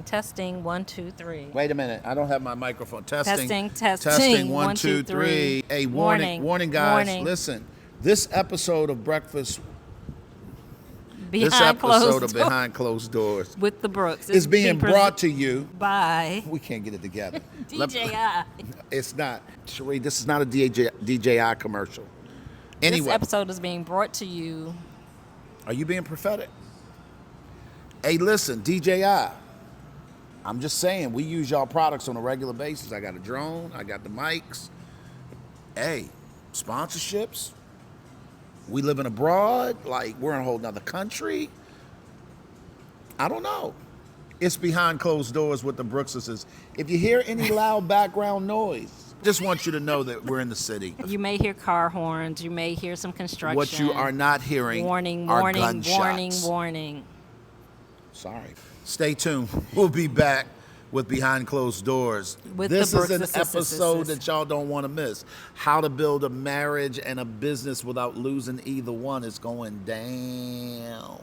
Testing 1 2 3. Wait a minute. I don't have my microphone. Testing. Testing. One, two, three. Hey, warning, guys. Warning. Listen, this episode of Breakfast, Behind closed doors Behind Closed Doors with the Brooks is being brought to you by We can't get it together. DJI. It's not. Sheri, this is not a DJI commercial. Anyway, This episode is being brought to you. are you being prophetic? Hey, listen, DJI. I'm just saying, we use y'all products on a regular basis. I got a drone. I got the mics. Hey, sponsorships. We living abroad. Like, we're in a whole nother country. I don't know. It's Behind Closed Doors with the Brookses. If you hear any loud background noise, just want you to know that we're in the city. You may hear car horns. You may hear some construction. What you are not hearing Warning, are warning, gunshots. warning, warning. Sorry. Stay tuned. We'll be back with Behind Closed Doors. With This the is an Brooks episode that y'all don't want to miss. How to build a marriage and a business without losing either one is going down.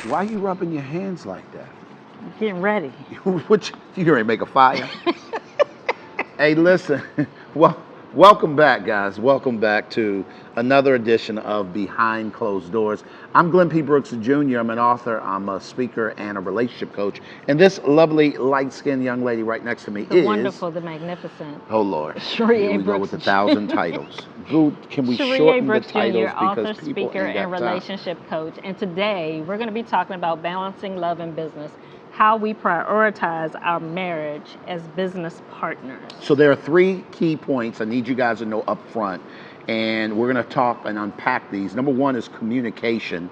Why are you rubbing your hands like that? Getting ready. What you ready to make a fire? Hey, listen. Well, welcome back, guys. Welcome back to another edition of Behind Closed Doors. I'm Glenn P. Brooks Jr. I'm an author. I'm a speaker and a relationship coach. And this lovely, light-skinned young lady right next to me The is wonderful, the magnificent. Oh Lord. Sheri A. Here we go with Brooks the 1,000 titles. Dude, can we Sheri A. shorten the Brooks Jr., titles author, because people speaker, ain't and got time. relationship coach. And today we're going to be talking about balancing love and business, how we prioritize our marriage as business partners. So there are 3 key points I need you guys to know up front, and we're going to talk and unpack these. Number 1 is communication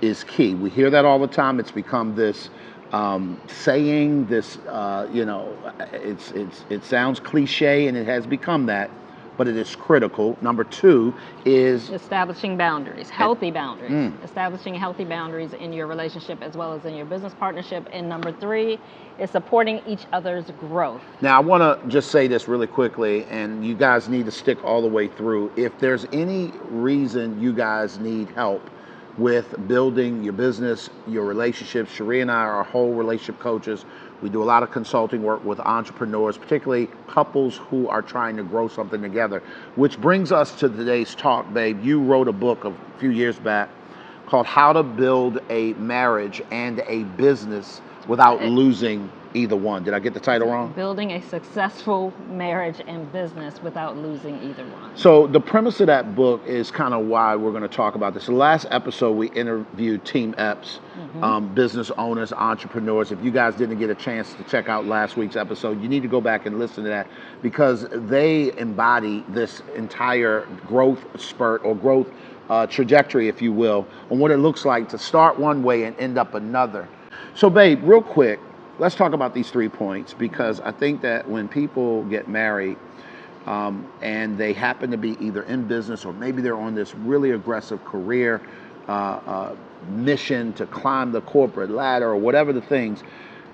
is key. We hear that all the time. It's become this saying, this it sounds cliche, and it has become that, but it is critical. Number 2 is Establishing boundaries, healthy boundaries. Establishing healthy boundaries in your relationship as well as in your business partnership. And number 3 is supporting each other's growth. Now, I want to just say this really quickly, and you guys need to stick all the way through. If there's any reason you guys need help with building your business, your relationships, Sheri and I are whole relationship coaches. We do a lot of consulting work with entrepreneurs, particularly couples who are trying to grow something together, which brings us to today's talk, babe. You wrote a book a few years back called How to Build a Marriage and a Business Without Losing Either One. Did I get the title wrong? Building a successful marriage and business without losing either one. So the premise of that book is kind of why we're going to talk about this. The last episode, we interviewed Team Eps, business owners, entrepreneurs. If you guys didn't get a chance to check out last week's episode, you need to go back and listen to that because they embody this entire growth spurt or growth trajectory, if you will, on what it looks like to start one way and end up another. So, babe, real quick, let's talk about these 3 points because I think that when people get married and they happen to be either in business or maybe they're on this really aggressive career mission to climb the corporate ladder or whatever the things,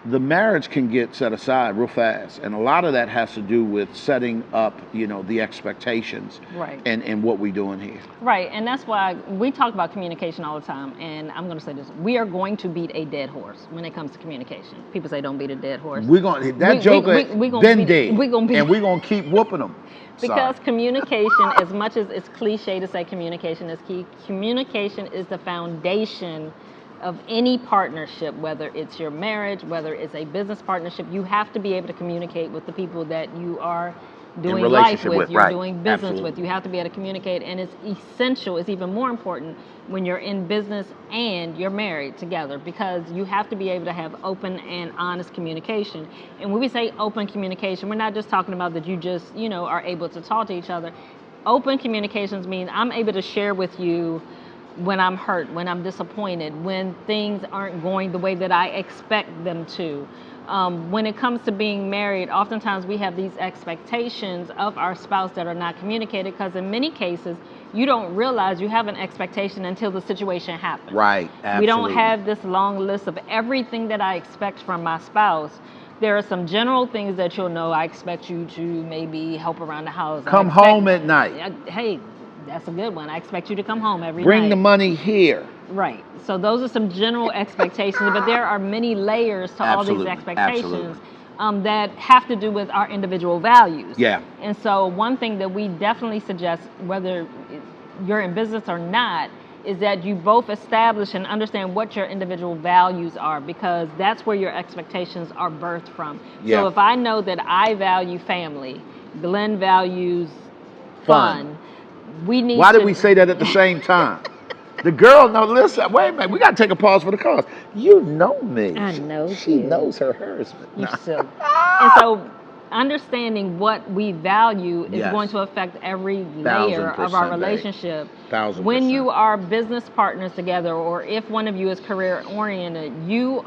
the marriage can get set aside real fast. And a lot of that has to do with setting up, the expectations and what we're doing here. Right. And that's why we talk about communication all the time. And I'm going to say this. We are going to beat a dead horse when it comes to communication. People say don't beat a dead horse. We're going to, that joker been dead. We're going to keep whooping them. Because communication, as much as it's cliche to say communication is key, communication is the foundation of any partnership, whether it's your marriage, whether it's a business partnership. You have to be able to communicate with the people that you are doing life with, you're doing business with. You have to be able to communicate, and it's essential, it's even more important when you're in business and you're married together, because you have to be able to have open and honest communication. And when we say open communication, we're not just talking about that you just, are able to talk to each other. Open communications mean I'm able to share with you when I'm hurt, when I'm disappointed, when things aren't going the way that I expect them to. When it comes to being married, oftentimes we have these expectations of our spouse that are not communicated, because in many cases, you don't realize you have an expectation until the situation happens. Right, absolutely. We don't have this long list of everything that I expect from my spouse. There are some general things that you'll know. I expect you to maybe help around the house. Come home at night. Hey, that's a good one. I expect you to come home every night. Bring the money here. Right. So those are some general expectations, but there are many layers to all these expectations that have to do with our individual values. Yeah. And so one thing that we definitely suggest, whether you're in business or not, is that you both establish and understand what your individual values are, because that's where your expectations are birthed from. Yeah. So if I know that I value family, Glenn values fun. We need Why did we say that at the same time? The girl, no, listen, wait a minute, we got to take a pause for the cause. You know me. I know she you. knows her husband. You silly. And so understanding what we value is going to affect every layer of our relationship. 1000%. When you are business partners together, or if one of you is career oriented, you're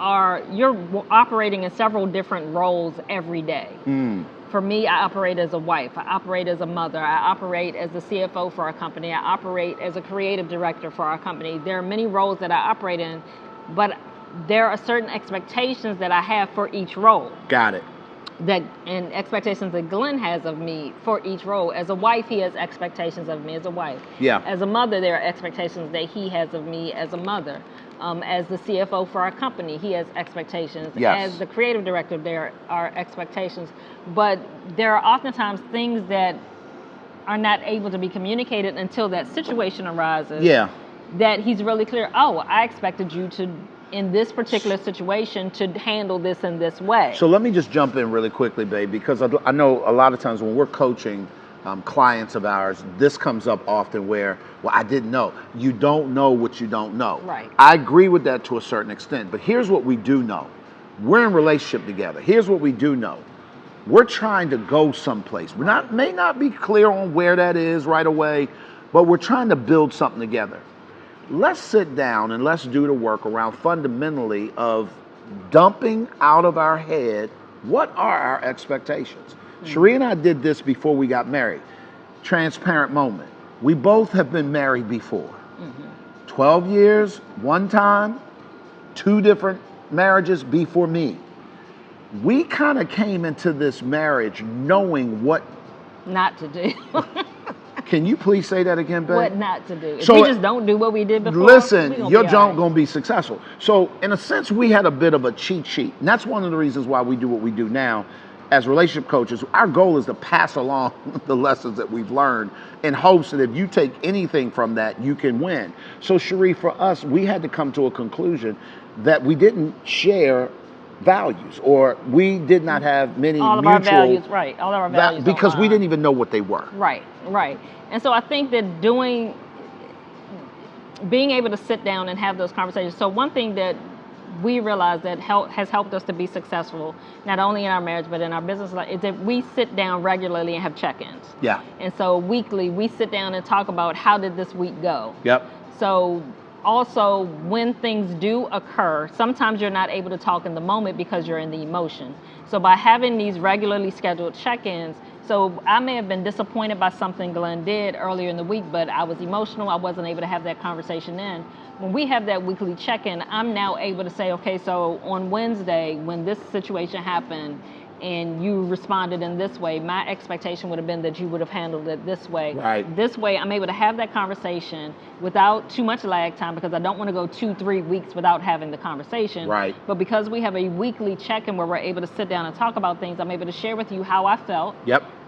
operating in several different roles every day. For me, I operate as a wife, I operate as a mother, I operate as the CFO for our company, I operate as a creative director for our company. There are many roles that I operate in, but there are certain expectations that I have for each role. Got it. And expectations that Glenn has of me for each role. As a wife, he has expectations of me as a wife. Yeah. As a mother, there are expectations that he has of me as a mother. As the CFO for our company, he has expectations. Yes. As the creative director, there are expectations. But there are oftentimes things that are not able to be communicated until that situation arises. Yeah. That he's really clear, oh, I expected you to, in this particular situation, to handle this in this way. So let me just jump in really quickly, babe, because I know a lot of times when we're coaching clients of ours, this comes up often where, well, I didn't know. You don't know what you don't know. Right. I agree with that to a certain extent, but here's what we do know. We're in a relationship together. Here's what we do know. We're trying to go someplace. We may not be clear on where that is right away, but we're trying to build something together. Let's sit down and let's do the work around fundamentally of dumping out of our head what are our expectations. Sheri and I did this before we got married. Transparent moment. We both have been married before. 12 years, one time, 2 different marriages before me. We kind of came into this marriage knowing what not to do. Can you please say that again, babe? What not to do. If So we just don't do what we did before, listen, your junk gonna be successful. So in a sense, we had a bit of a cheat sheet. And that's one of the reasons why we do what we do now. As relationship coaches, our goal is to pass along the lessons that we've learned in hopes that if you take anything from that, you can win. So Sheri, for us, we had to come to a conclusion that we didn't share values, or we did not have many all of mutual our values, right? All of our values because we didn't even know what they were. Right. And so I think that being able to sit down and have those conversations. So one thing that we realize that has helped us to be successful, not only in our marriage but in our business life, is that we sit down regularly and have check-ins. Yeah. And so weekly we sit down and talk about how did this week go. Yep. So also, when things do occur, sometimes you're not able to talk in the moment because you're in the emotion. So by having these regularly scheduled check-ins, so I may have been disappointed by something Glenn did earlier in the week, but I was emotional, I wasn't able to have that conversation then. When we have that weekly check-in, I'm now able to say, okay, so on Wednesday, when this situation happened, and you responded in this way, my expectation would have been that you would have handled it this way. Right. This way, I'm able to have that conversation without too much lag time, because I don't want to go 2-3 weeks without having the conversation. Right. But because we have a weekly check-in where we're able to sit down and talk about things, I'm able to share with you how I felt,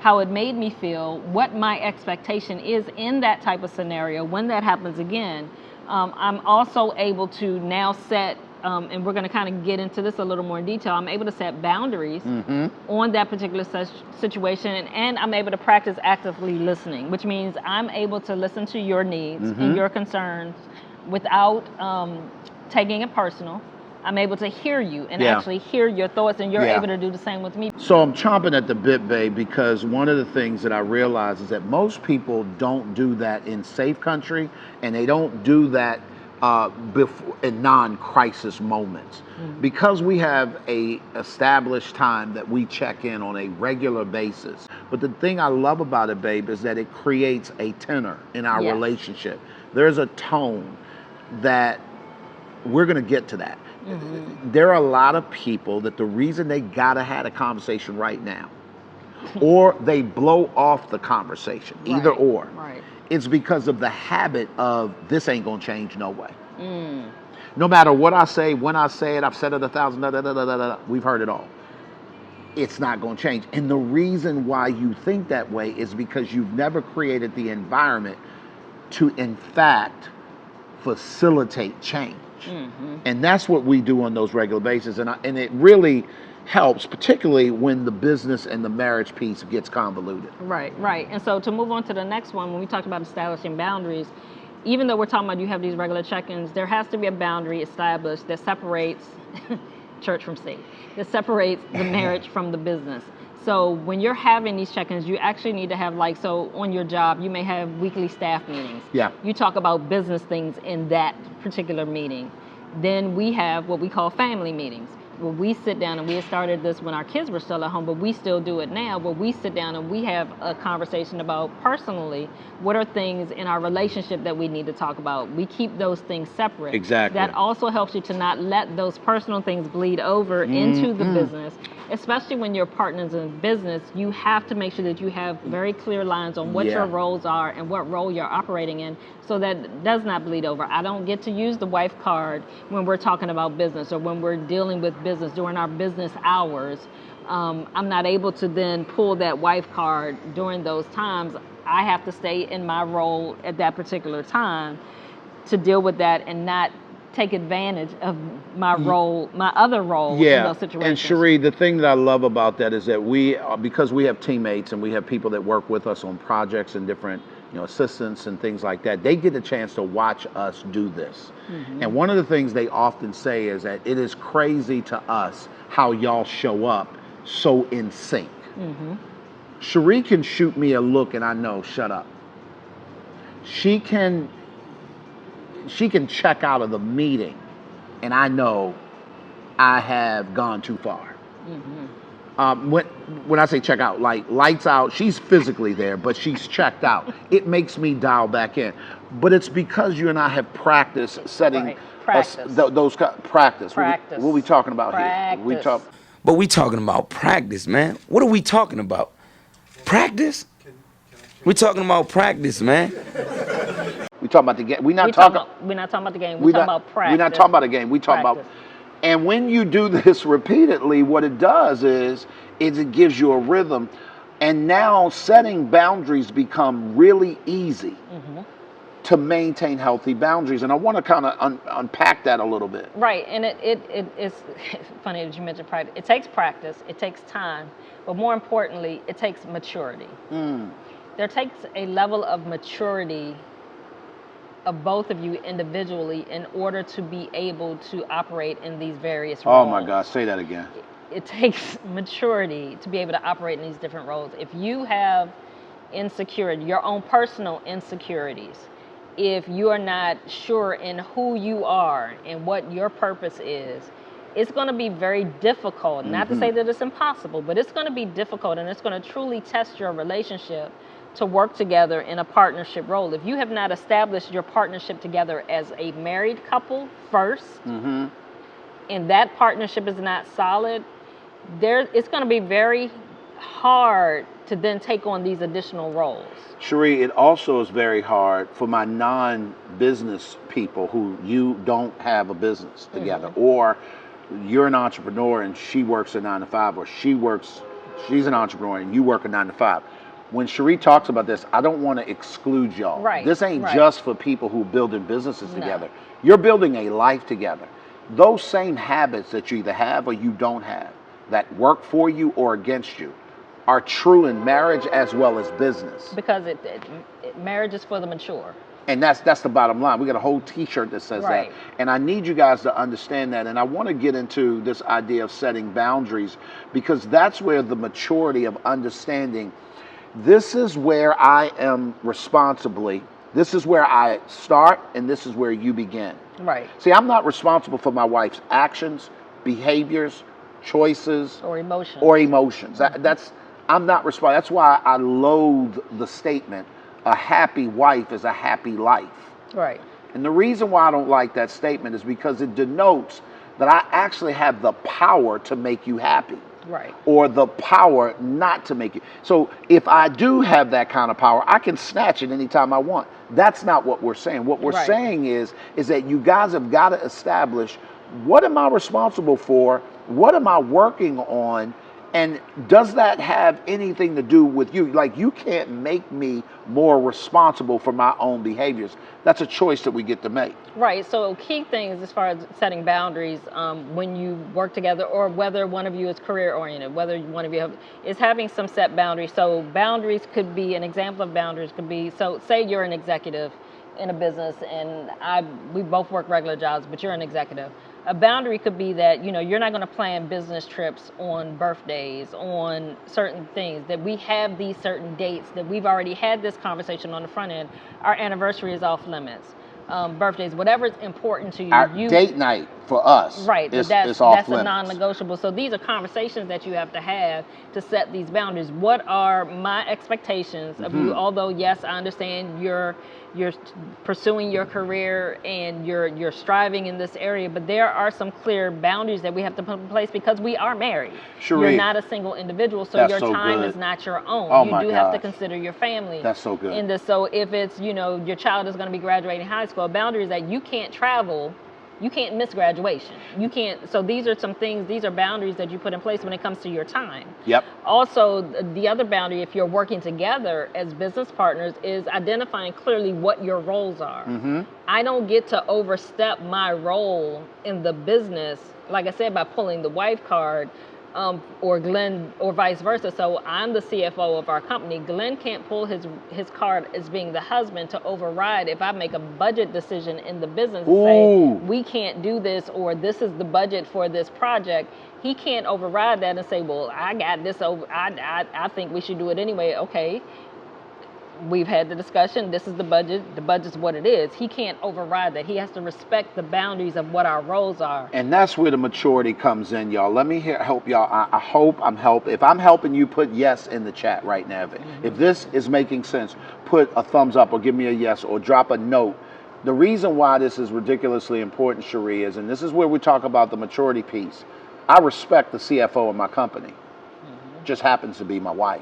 how it made me feel, what my expectation is in that type of scenario when that happens again. I'm also able to now set and we're going to kind of get into this a little more in detail. I'm able to set boundaries on that particular situation, and I'm able to practice actively listening, which means I'm able to listen to your needs and your concerns without taking it personal. I'm able to hear you and Yeah. actually hear your thoughts, and you're Yeah. able to do the same with me. So I'm chomping at the bit, babe, because one of the things that I realize is that most people don't do that in safe country, and they don't do that before in non-crisis moments. Because we have a established time that we check in on a regular basis. But the thing I love about it, babe, is that it creates a tenor in our Yes. relationship. There's a tone that we're going to get to that. There are a lot of people that the reason they gotta have a conversation right now, or they blow off the conversation, either Right, or, right. it's because of the habit of this ain't gonna change no way. No matter what I say, when I say it, I've said it 1,000, we've heard it all. It's not gonna change. And the reason why you think that way is because you've never created the environment to, in fact, facilitate change. And that's what we do on those regular basis. And it really helps, particularly when the business and the marriage piece gets convoluted. Right, right. And so to move on to the next one, when we talk about establishing boundaries, even though we're talking about you have these regular check-ins, there has to be a boundary established that separates church from state, that separates the marriage from the business. So when you're having these check-ins, you actually need to have, like, so on your job, you may have weekly staff meetings. Yeah. You talk about business things in that particular meeting. Then we have what we call family meetings, where we sit down, and we had started this when our kids were still at home, but we still do it now, where we sit down and we have a conversation about personally, what are things in our relationship that we need to talk about. We keep those things separate. Exactly. That also helps you to not let those personal things bleed over into the business. Especially when you're partners in business, you have to make sure that you have very clear lines on what Yeah. your roles are and what role you're operating in, so that it does not bleed over. I don't get to use the wife card when we're talking about business or when we're dealing with business during our business hours. I'm not able to then pull that wife card during those times. I have to stay in my role at that particular time to deal with that and not take advantage of my role, my other role in those situations. And Sheri, the thing that I love about that is that we, because we have teammates and we have people that work with us on projects and different, assistants and things like that, they get a chance to watch us do this. And one of the things they often say is that it is crazy to us how y'all show up so in sync. Sheri can shoot me a look and I know, shut up. She can check out of the meeting and I know I have gone too far. When I say check out, like lights out, she's physically there, but she's checked out. It makes me dial back in. But it's because you and I have practiced setting Right. Practice. Practice. Practice. What are we talking about Practice. here? But we talking about practice, man. What are we talking about? Practice? We talking about practice, man. We talking about the game. We're not talking about the game. We're talking about practice. We're not talking about a game. We talking about. And when you do this repeatedly, what it does is it gives you a rhythm, and now setting boundaries become really easy to maintain healthy boundaries. And I want to kind of unpack that a little bit. Right, and it's funny that you mentioned practice. It takes practice, it takes time, but more importantly, it takes maturity. There takes a level of maturity of both of you individually in order to be able to operate in these various roles. Oh my God, say that again. It takes maturity to be able to operate in these different roles. If you have insecurity, your own personal insecurities, if you are not sure in who you are and what your purpose is, it's going to be very difficult. Not to say that it's impossible, but it's going to be difficult, and it's going to truly test your relationship to work together in a partnership role. If you have not established your partnership together as a married couple first, and that partnership is not solid, it's going to be very hard to then take on these additional roles. Sheri, it also is very hard for my non-business people who you don't have a business together, or you're an entrepreneur and she works a 9 to 5, or she's an entrepreneur and you work a 9 to 5. When Sheri talks about this, I don't want to exclude y'all. Right, This ain't right. just for people who are building businesses together. You're building a life together. Those same habits that you either have or you don't have, that work for you or against you, are true in marriage as well as business. Because marriage is for the mature. And that's the bottom line. We got a whole T-shirt that says Right. that. And I need you guys to understand that. And I want to get into this idea of setting boundaries, because that's where the maturity of understanding, this is where I am responsibly, this is where I start, and this is where you begin. Right. See, I'm not responsible for my wife's actions, behaviors, choices, Or emotion. or emotions. I'm not responsible. That's why I loathe the statement, a happy wife is a happy life. Right. And the reason why I don't like that statement is because it denotes that I actually have the power to make you happy. Right. Or the power not to make you. So if I do have that kind of power, I can snatch it anytime I want. That's not what we're saying. What we're Right. saying is that you guys have got to establish, what am I responsible for? What am I working on? And does that have anything to do with you? Like, you can't make me more responsible for my own behaviors. That's a choice that we get to make. Right. So key things as far as setting boundaries when you work together, or whether one of you is career oriented, whether one of you is having some set boundaries. So boundaries could be, an example of boundaries could be, so say you're an executive in a business and we both work regular jobs, but you're an executive. A boundary could be that, you're not going to plan business trips on birthdays, on certain things, that we have these certain dates, that we've already had this conversation on the front end. Our anniversary is off limits. Birthdays, whatever's important to you. Our date night for us, right? is That's off a limits. non-negotiable. So these are conversations that you have to set these boundaries. What are my expectations of you? Although yes, I understand you're pursuing your career and you're striving in this area, but there are some clear boundaries that we have to put in place because we are married. Sheri, you're not a single individual, so that's your so time good. is not your own. Oh you my do have to gosh. consider your family. That's so good. In this, so if it's your child is going to be graduating high school, a boundary is that you can't travel. You can't miss graduation. You can't. So these are some things, these are boundaries that you put in place when it comes to your time. Yep. Also, the other boundary, if you're working together as business partners, is identifying clearly what your roles are. I don't get to overstep my role in the business, like I said, by pulling the wife card. Or Glenn, or vice versa. So I'm the CFO of our company. Glenn can't pull his card as being the husband to override if I make a budget decision in the business and say we can't do this, or this is the budget for this project. He can't override that and say, well, I got this over. I think we should do it anyway. Okay. We've had the discussion. This is the budget. The budget's what it is. He can't override that. He has to respect the boundaries of what our roles are. And that's where the maturity comes in, y'all. Let me help y'all. I hope I'm helping. If I'm helping you, put yes in the chat right now. If this is making sense, put a thumbs up or give me a yes or drop a note. The reason why this is ridiculously important, Sheri, is, and this is where we talk about the maturity piece. I respect the CFO of my company. Just happens to be my wife.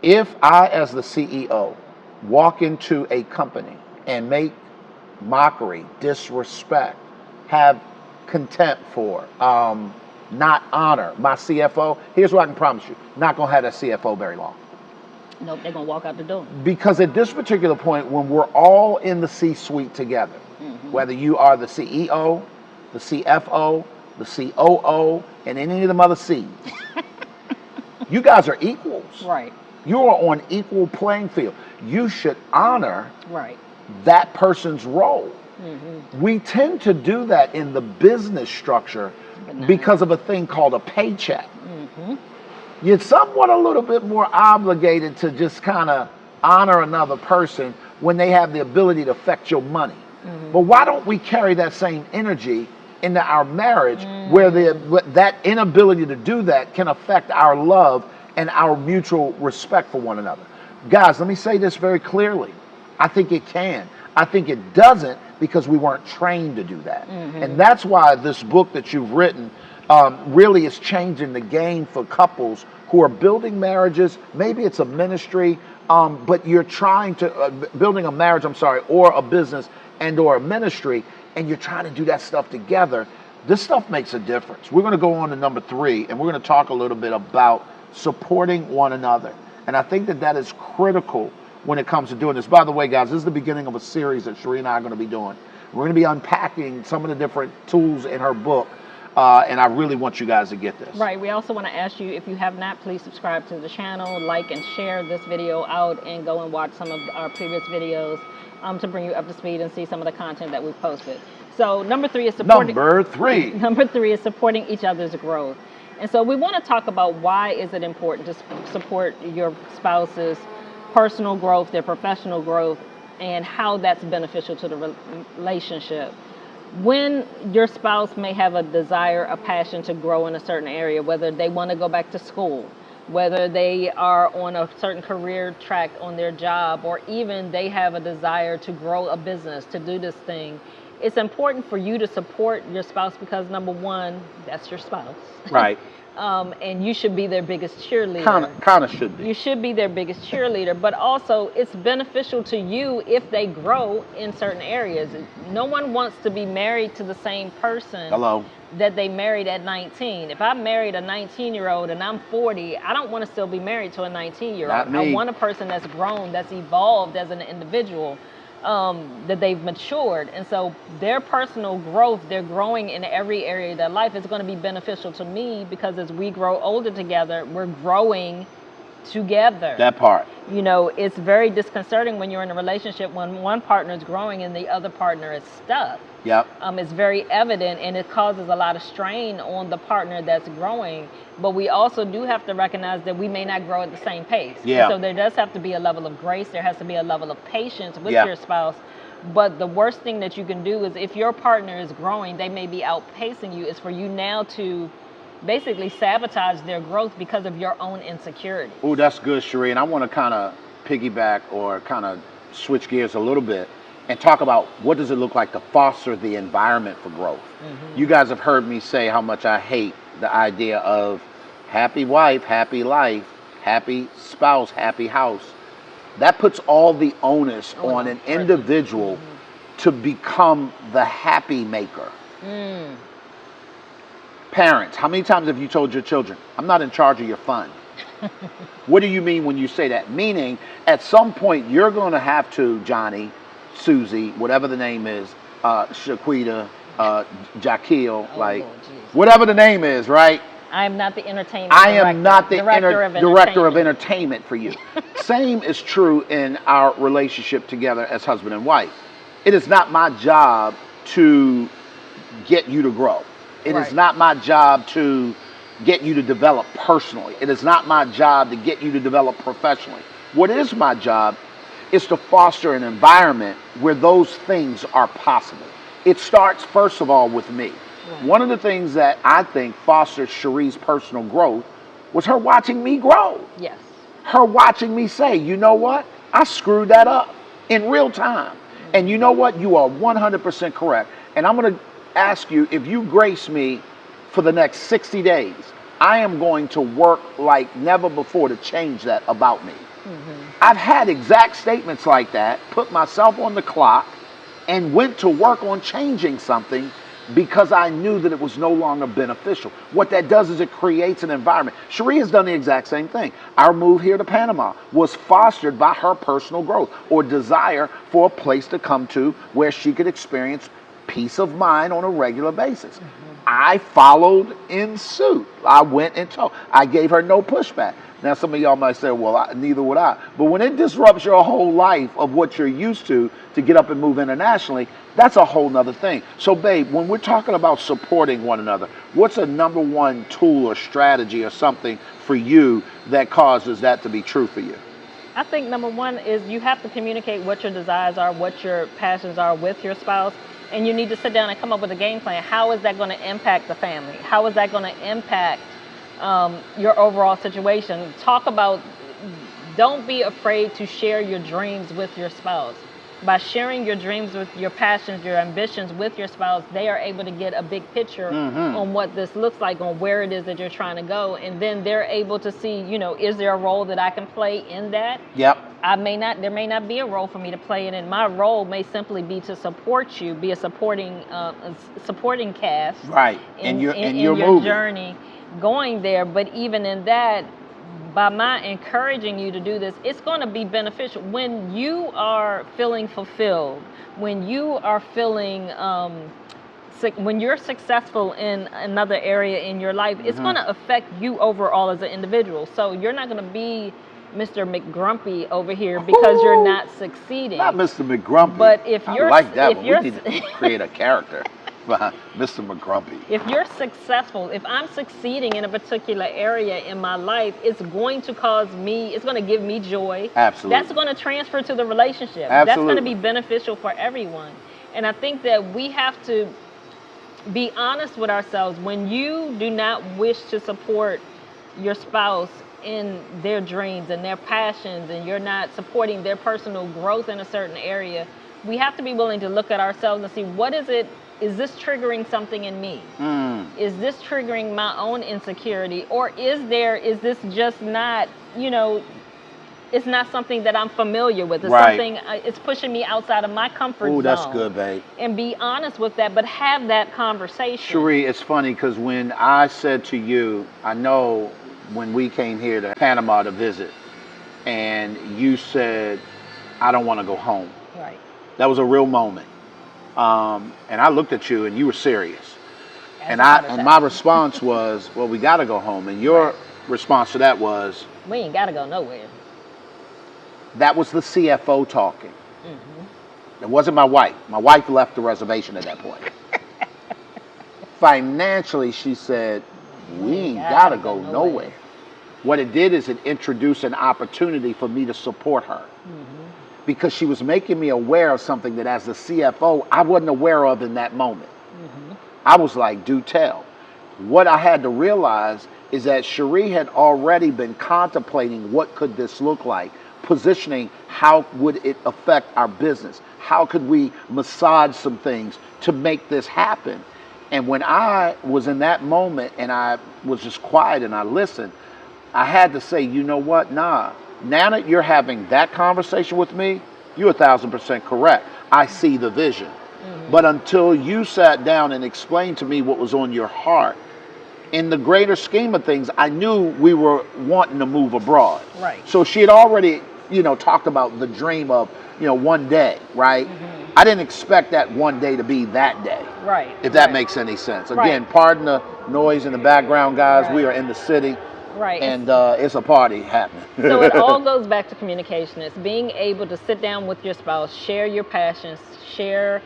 If I, as the CEO, walk into a company and make mockery, disrespect, have contempt for, not honor my CFO, here's what I can promise you: not gonna have that CFO very long. Nope, they're gonna walk out the door. Because at this particular point, when we're all in the C-suite together, whether you are the CEO, the CFO, the COO, and any of them other C's, you guys are equals. Right. You are on equal playing field. You should honor that person's role. We tend to do that in the business structure because of a thing called a paycheck. You're somewhat a little bit more obligated to just kind of honor another person when they have the ability to affect your money. But why don't we carry that same energy into our marriage, where that inability to do that can affect our love and our mutual respect for one another? Guys, let me say this very clearly. I think it can. I think it doesn't, because we weren't trained to do that. And that's why this book that you've written really is changing the game for couples who are building marriages. Maybe it's a ministry, but you're trying to, building a marriage, or a business and or a ministry, and you're trying to do that stuff together. This stuff makes a difference. We're going to go on to number 3, and we're going to talk a little bit about supporting one another. And I think that is critical when it comes to doing this. By the way, guys, this is the beginning of a series that Sheri and I are going to be doing. We're going to be unpacking some of the different tools in her book, and I really want you guys to get this. Right. We also want to ask you, if you have not, please subscribe to the channel, like and share this video out, and go and watch some of our previous videos. to bring you up to speed and see some of the content that we've posted. So number 3 is supporting. Number 3 is supporting each other's growth. And so we want to talk about why is it important to support your spouse's personal growth, their professional growth, and how that's beneficial to the relationship. When your spouse may have a desire, a passion to grow in a certain area, whether they want to go back to school, whether they are on a certain career track on their job, or even they have a desire to grow a business, to do this thing, it's important for you to support your spouse because, number one, that's your spouse. Right. And you should be their biggest cheerleader. Kind of should be. You should be their biggest cheerleader, but also it's beneficial to you if they grow in certain areas. No one wants to be married to the same person that they married at 19. If I married a 19-year-old and I'm 40, I don't want to still be married to a 19-year-old. I want a person that's grown, that's evolved as an individual. That they've matured, and so their personal growth, they're growing in every area of their life, is going to be beneficial to me because as we grow older together, we're growing together. That part. You know, it's very disconcerting when you're in a relationship when one partner is growing and the other partner is stuck. Yep. It's very evident, and it causes a lot of strain on the partner that's growing. But we also do have to recognize that we may not grow at the same pace. Yeah. So there does have to be a level of grace. There has to be a level of patience with your spouse. But the worst thing that you can do is if your partner is growing, they may be outpacing you, is for you now to basically sabotage their growth because of your own insecurity. Oh, that's good, Sheri. And I want to kind of piggyback or kind of switch gears a little bit and talk about what does it look like to foster the environment for growth. You guys have heard me say how much I hate the idea of happy wife, happy life, happy spouse, happy house. That puts all the onus on an individual to become the happy maker. Parents, how many times have you told your children, I'm not in charge of your fun? What do you mean when you say that? Meaning, at some point, you're going to have to, Johnny, Susie, whatever the name is, Shaquita, Jaquil, whatever the name is, right? I am not the entertainment I director. am not the director of entertainment. entertainment for you. Same is true in our relationship together as husband and wife. It is not my job to get you to grow. It is not my job to get you to develop personally. It is not my job to get you to develop professionally. What is my job is to foster an environment where those things are possible. It starts, first of all, with me. One of the things that I think fostered Sheri's personal growth was her watching me grow. Yes. Her watching me say, you know what? I screwed that up in real time. And you know what? You are 100% correct. And I'm going to ask you, if you grace me for the next 60 days, I am going to work like never before to change that about me. I've had exact statements like that, put myself on the clock, and went to work on changing something because I knew that it was no longer beneficial. What that does is it creates an environment. Sheri has done the exact same thing. Our move here to Panama was fostered by her personal growth or desire for a place to come to where she could experience peace of mind on a regular basis. I followed in suit. I went and told. I gave her no pushback. Now, some of y'all might say, well, neither would I. But when it disrupts your whole life of what you're used to get up and move internationally, that's a whole nother thing. So, babe, when we're talking about supporting one another, what's a number one tool or strategy or something for you that causes that to be true for you? I think number one is you have to communicate what your desires are, what your passions are with your spouse. And you need to sit down and come up with a game plan. How is that going to impact the family? How is that going to impact your overall situation? Talk about, don't be afraid to share your dreams with your spouse. By sharing your dreams with your passions, your ambitions with your spouse, they are able to get a big picture on what this looks like, on where it is that you're trying to go. And then they're able to see, you know, is there a role that I can play in that? Yep. There may not be a role for me to play in it. My role may simply be to support you, be a supporting cast. Right. In your journey going there. But even in that, by my encouraging you to do this, it's going to be beneficial. When you are feeling fulfilled, when you are feeling, when you're successful in another area in your life, it's going to affect you overall as an individual. So you're not going to be Mr. McGrumpy over here because you're not succeeding. Not Mr. McGrumpy. But if I you're like that, if but you're we need to create a character behind Mr. McGrumpy. if you're successful, if I'm succeeding in a particular area in my life, it's going to it's going to give me joy. Absolutely. That's going to transfer to the relationship. Absolutely. That's going to be beneficial for everyone. And I think that we have to be honest with ourselves. When you do not wish to support your spouse in their dreams and their passions, and you're not supporting their personal growth in a certain area, we have to be willing to look at ourselves and see, what is it? Is this triggering something in me? Is this triggering my own insecurity? Or is this just not, it's not something that I'm familiar with. It's something, it's pushing me outside of my comfort zone. Ooh, that's good, babe. And be honest with that, but have that conversation. Sheri, it's funny because when I said to you, I know when we came here to Panama to visit, and you said, I don't want to go home. Right. That was a real moment. And I looked at you and you were serious. And my response was, well, we got to go home. And your response to that was, we ain't got to go nowhere. That was the CFO talking. It wasn't my wife. My wife left the reservation at that point. Financially, she said, we ain't got to go nowhere. What it did is it introduced an opportunity for me to support her. Because she was making me aware of something that as the CFO, I wasn't aware of in that moment. I was like, do tell. What I had to realize is that Sheri had already been contemplating what could this look like, positioning how would it affect our business, how could we massage some things to make this happen. And when I was in that moment and I was just quiet and I listened, I had to say, you know what, now that you're having that conversation with me, you're 1,000% correct. I see the vision. But until you sat down and explained to me what was on your heart, in the greater scheme of things, I knew we were wanting to move abroad. Right. So she had already, talked about the dream of, one day, right? I didn't expect that one day to be that day. Right. If that makes any sense. Again, pardon the noise in the background, guys. We are in the city. Right. And it's a party happening. So it all goes back to communication. It's being able to sit down with your spouse, share your passions, share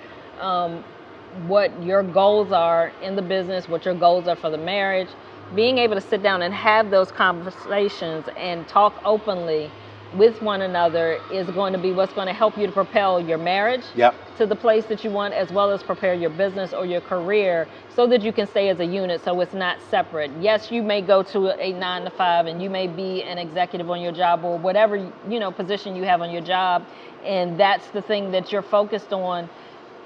what your goals are in the business, what your goals are for the marriage. Being able to sit down and have those conversations and talk openly with one another is going to be what's going to help you to propel your marriage to the place that you want, as well as prepare your business or your career so that you can stay as a unit, so it's not separate. Yes, you may go to a 9-to-5 and you may be an executive on your job or whatever position you have on your job, and that's the thing that you're focused on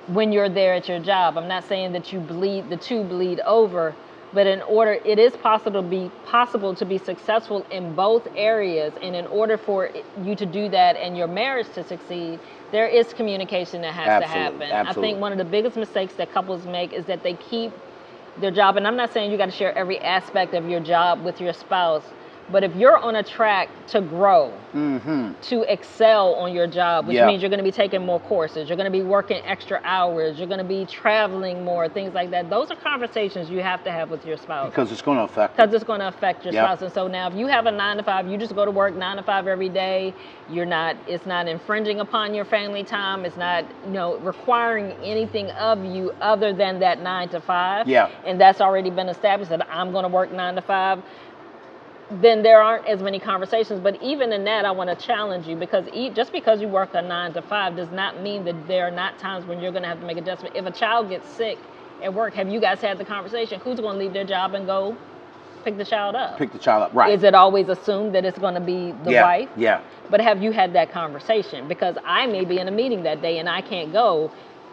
when you're there at your job. I'm not saying that the two bleed over, but it is possible to be successful in both areas. And in order for you to do that and your marriage to succeed, there is communication that has to happen. Absolutely. I think one of the biggest mistakes that couples make is that they keep their job, and I'm not saying you got to share every aspect of your job with your spouse, but if you're on a track to grow, to excel on your job, which means you're going to be taking more courses, you're going to be working extra hours, you're going to be traveling more, things like that. Those are conversations you have to have with your spouse. Because it's going to affect your spouse. And so now if you have a 9-to-5, you just go to work 9-to-5 every day, it's not infringing upon your family time, it's not requiring anything of you other than that 9-to-5. And that's already been established that I'm going to work 9-to-5. Then there aren't as many conversations. But even in that, I want to challenge you, because just because you work a 9-to-5 does not mean that there are not times when you're going to have to make adjustments. If a child gets sick at work, have you guys had the conversation? Who's going to leave their job and go pick the child up? Right. Is it always assumed that it's going to be the wife? Yeah. But have you had that conversation? Because I may be in a meeting that day and I can't go.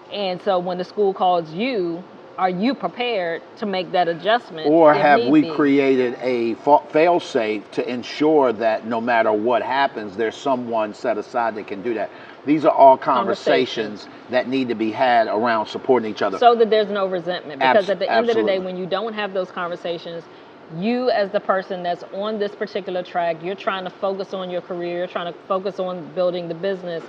And so when the school calls you, are you prepared to make that adjustment? Or have we created a fail-safe to ensure that no matter what happens, there's someone set aside that can do that? These are all conversations that need to be had around supporting each other. So that there's no resentment. Because at the end of the day, when you don't have those conversations, you as the person that's on this particular track, you're trying to focus on your career, you're trying to focus on building the business,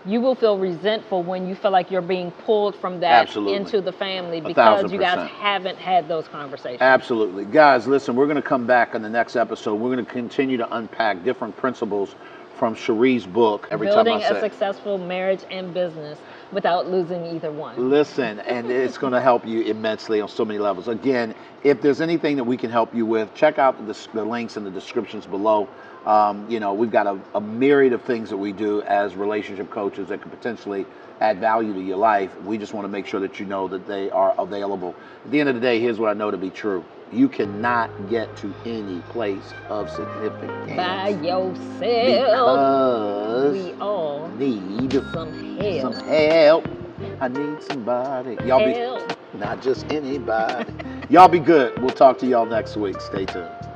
you will feel resentful when you feel like you're being pulled from that Absolutely. into the family because you guys 1,000%. haven't had those conversations. Absolutely. Guys, listen, we're going to come back in the next episode. We're going to continue to unpack different principles from Sheri's book. Building a successful marriage and business without losing either one. Listen, and it's going to help you immensely on so many levels. Again, if there's anything that we can help you with, check out the links in the descriptions below. You know, we've got a myriad of things that we do as relationship coaches that could potentially add value to your life. We just want to make sure that you know that they are available. At the end of the day, here's what I know to be true. You cannot get to any place of significance by yourself. because we all need some help. Some help. I need somebody. Y'all help. be not just anybody. Y'all be good. We'll talk to y'all next week. Stay tuned.